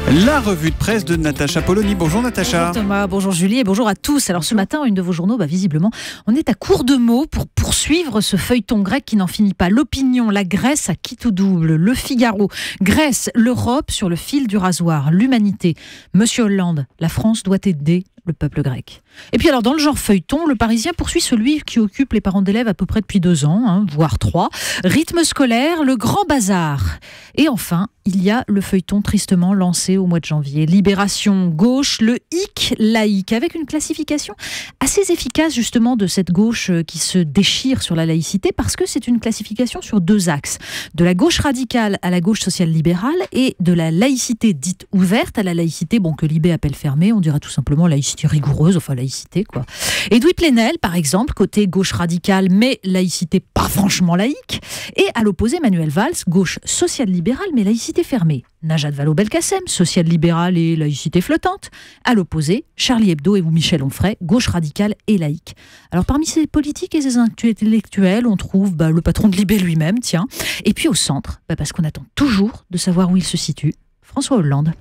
La revue de presse de Natacha Polony. Bonjour Natacha. Bonjour Thomas, bonjour Julie et bonjour à tous. Alors ce matin, une de vos journaux, visiblement, on est à court de mots pour poursuivre ce feuilleton grec qui n'en finit pas. L'Opinion, la Grèce à qui tout double. Le Figaro, Grèce, l'Europe sur le fil du rasoir. L'Humanité, Monsieur Hollande, la France doit aider le peuple grec. Et puis alors dans le genre feuilleton, le Parisien poursuit celui qui occupe les parents d'élèves à peu près depuis 2 ans, voire 3. Rythme scolaire, le grand bazar. Et enfin, il y a le feuilleton tristement lancé au mois de janvier. Libération, gauche, le hic laïque, avec une classification assez efficace justement de cette gauche qui se déchire sur la laïcité, parce que c'est une classification sur 2 axes. De la gauche radicale à la gauche social-libérale et de la laïcité dite ouverte à la laïcité que Libé appelle fermée, on dirait tout simplement laïcité rigoureuse, enfin laïcité quoi. Edoui Plenel par exemple, côté gauche radicale mais laïcité pas franchement laïque, et à l'opposé Manuel Valls, gauche social-libérale mais laïcité fermée. Najat Vallaud-Belkacem, social-libérale et laïcité flottante. À l'opposé, Charlie Hebdo et Michel Onfray, gauche radicale et laïque. Alors parmi ces politiques et ces intellectuels, on trouve le patron de Libé lui-même, tiens. Et puis au centre, parce qu'on attend toujours de savoir où il se situe, François Hollande.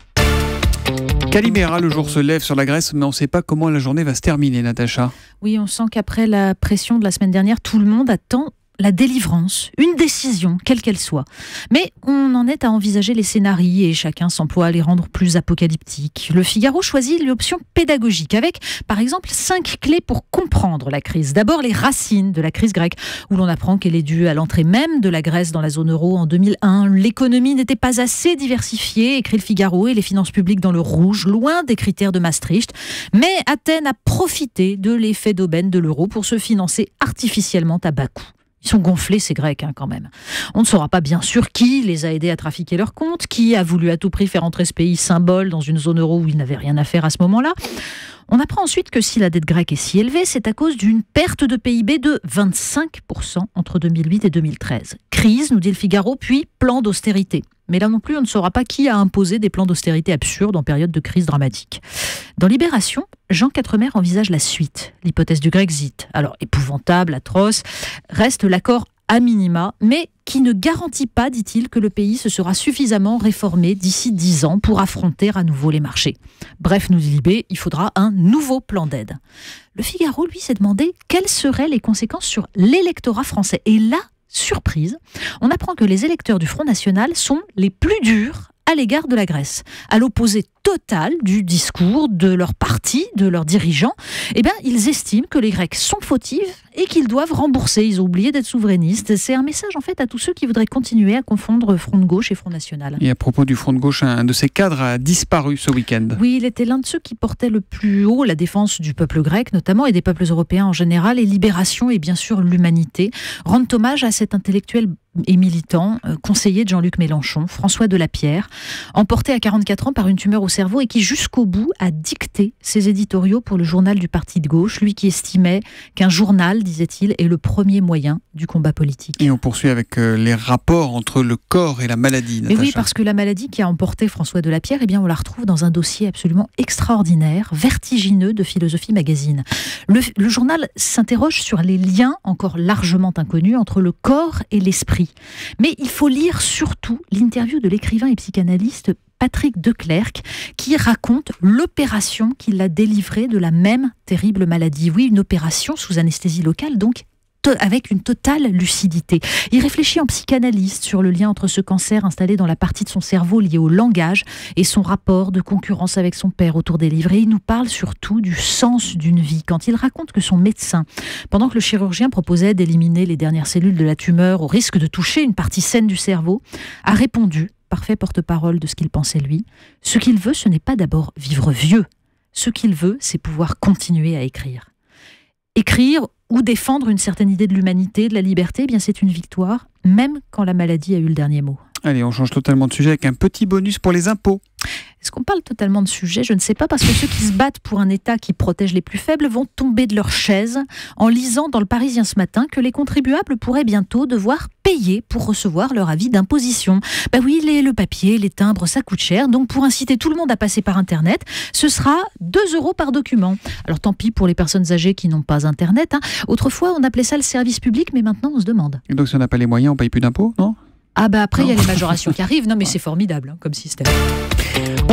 Calimera, le jour se lève sur la Grèce, mais on ne sait pas comment la journée va se terminer, Natacha. Oui, on sent qu'après la pression de la semaine dernière, tout le monde attend la délivrance, une décision, quelle qu'elle soit. Mais on en est à envisager les scénarios et chacun s'emploie à les rendre plus apocalyptiques. Le Figaro choisit l'option pédagogique avec, par exemple, 5 clés pour comprendre la crise. D'abord, les racines de la crise grecque, où l'on apprend qu'elle est due à l'entrée même de la Grèce dans la zone euro en 2001. L'économie n'était pas assez diversifiée, écrit le Figaro, et les finances publiques dans le rouge, loin des critères de Maastricht. Mais Athènes a profité de l'effet d'aubaine de l'euro pour se financer artificiellement à bas coût. Ils sont gonflés, ces Grecs, quand même. On ne saura pas bien sûr qui les a aidés à trafiquer leurs comptes, qui a voulu à tout prix faire entrer ce pays symbole dans une zone euro où il n'avait rien à faire à ce moment-là. On apprend ensuite que si la dette grecque est si élevée, c'est à cause d'une perte de PIB de 25% entre 2008 et 2013. Crise, nous dit le Figaro, puis plan d'austérité. Mais là non plus, on ne saura pas qui a imposé des plans d'austérité absurdes en période de crise dramatique. Dans Libération, Jean Quatremer envisage la suite, l'hypothèse du Grexit. Alors, épouvantable, atroce, reste l'accord à minima, mais qui ne garantit pas, dit-il, que le pays se sera suffisamment réformé d'ici 10 ans pour affronter à nouveau les marchés. Bref, nous dit Libé, il faudra un nouveau plan d'aide. Le Figaro, lui, s'est demandé quelles seraient les conséquences sur l'électorat français. Et là, surprise, on apprend que les électeurs du Front National sont les plus durs à l'égard de la Grèce, à l'opposé total du discours de leur parti, de leurs dirigeants. Ils estiment que les Grecs sont fautifs et qu'ils doivent rembourser. Ils ont oublié d'être souverainistes. C'est un message en fait à tous ceux qui voudraient continuer à confondre Front de gauche et Front National. Et à propos du Front de gauche, un de ses cadres a disparu ce week-end. Oui, il était l'un de ceux qui portait le plus haut la défense du peuple grec, notamment, et des peuples européens en général, et Libération et bien sûr l'Humanité rendent hommage à cet intellectuel et militant, conseiller de Jean-Luc Mélenchon, François Delapierre, emporté à 44 ans par une tumeur au cerveau et qui jusqu'au bout a dicté ses éditoriaux pour le journal du parti de gauche, lui qui estimait qu'un journal, disait-il, est le premier moyen du combat politique. Et on poursuit avec les rapports entre le corps et la maladie, Natacha. Et oui, parce que la maladie qui a emporté François Delapierre, on la retrouve dans un dossier absolument extraordinaire, vertigineux de Philosophie Magazine. Le journal s'interroge sur les liens encore largement inconnus entre le corps et l'esprit. Mais il faut lire surtout l'interview de l'écrivain et psychanalyste Patrick Declercq qui raconte l'opération qu'il a délivrée de la même terrible maladie. Oui, une opération sous anesthésie locale, donc avec une totale lucidité. Il réfléchit en psychanalyste sur le lien entre ce cancer installé dans la partie de son cerveau liée au langage et son rapport de concurrence avec son père autour des livres. Et il nous parle surtout du sens d'une vie. Quand il raconte que son médecin, pendant que le chirurgien proposait d'éliminer les dernières cellules de la tumeur au risque de toucher une partie saine du cerveau, a répondu, parfait porte-parole de ce qu'il pensait lui, ce qu'il veut, ce n'est pas d'abord vivre vieux. Ce qu'il veut, c'est pouvoir continuer à écrire. Écrire ou défendre une certaine idée de l'humanité, de la liberté, c'est une victoire, même quand la maladie a eu le dernier mot. Allez, on change totalement de sujet avec un petit bonus pour les impôts. Est-ce qu'on parle totalement de sujet ? Je ne sais pas, parce que ceux qui se battent pour un État qui protège les plus faibles vont tomber de leur chaise en lisant dans le Parisien ce matin que les contribuables pourraient bientôt devoir payer pour recevoir leur avis d'imposition. Oui, le papier, les timbres, ça coûte cher, donc pour inciter tout le monde à passer par Internet, ce sera 2 € par document. Alors tant pis pour les personnes âgées qui n'ont pas Internet. Autrefois, on appelait ça le service public, mais maintenant on se demande. Et donc si on n'a pas les moyens, on ne paye plus d'impôts, non ? Après, il y a les majorations qui arrivent. Non, mais c'est formidable comme système.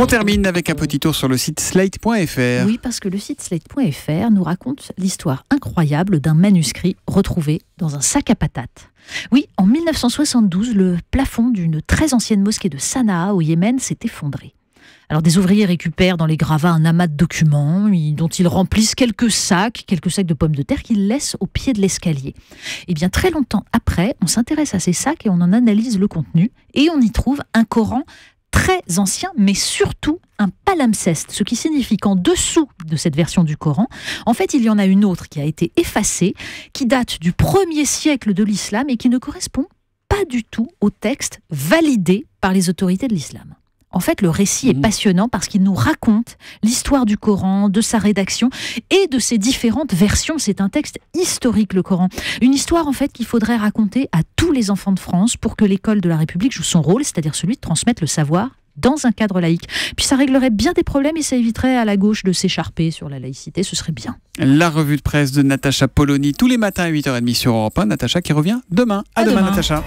On termine avec un petit tour sur le site slate.fr. Oui, parce que le site slate.fr nous raconte l'histoire incroyable d'un manuscrit retrouvé dans un sac à patates. Oui, en 1972, le plafond d'une très ancienne mosquée de Sanaa au Yémen s'est effondré. Alors des ouvriers récupèrent dans les gravats un amas de documents dont ils remplissent quelques sacs de pommes de terre qu'ils laissent au pied de l'escalier. Et bien très longtemps après, on s'intéresse à ces sacs et on en analyse le contenu et on y trouve un Coran très ancien, mais surtout un palimpseste, ce qui signifie qu'en dessous de cette version du Coran, en fait, il y en a une autre qui a été effacée, qui date du 1er siècle de l'islam et qui ne correspond pas du tout au texte validé par les autorités de l'islam. En fait, le récit est passionnant parce qu'il nous raconte l'histoire du Coran, de sa rédaction et de ses différentes versions. C'est un texte historique, le Coran. Une histoire, en fait, qu'il faudrait raconter à tous les enfants de France pour que l'école de la République joue son rôle, c'est-à-dire celui de transmettre le savoir dans un cadre laïque. Puis ça réglerait bien des problèmes et ça éviterait à la gauche de s'écharper sur la laïcité, ce serait bien. La revue de presse de Natacha Polony tous les matins à 8h30 sur Europe 1. Natacha qui revient demain. À demain, Natacha.